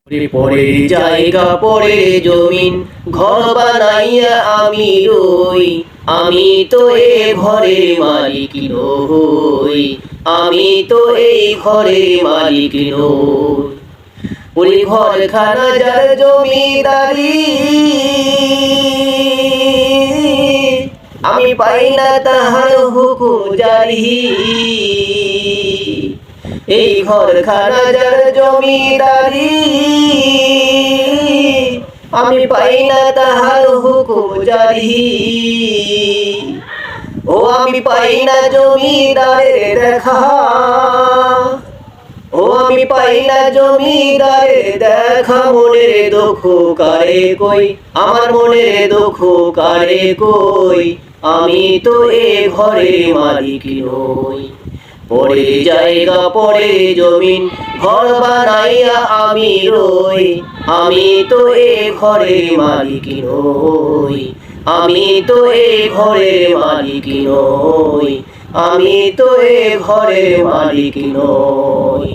পরের জায়গা পরের জমিন ঘর বানাইয়া আমি রই, আমি তো এ ঘরের মালিক নই, আমি তো এই ঘরের মালিক নই। ওই ঘরখানা যার জমিদারি, আমি পাই না তাহার হুকুম জারি। এই ঘরখানা যার জমিদারি, আমি পাই না তাহার হুকুম জারি। ও আমি পাই না জমিদারের দেখা, ও আমি পাই না জমিদারের দেখা। মনের দুঃখ কারে কই, আমার মনের দুঃখ কারে কই, আমি তো এ ঘরের মালিক নই। পরে জায়গা পরে জমিন ঘর বানাইয়া আমি রই, আমি তো এ ঘরের মালিক নই, আমি তো এ ঘরের মালিক নই, আমি তো এ ঘরের মালিক নই।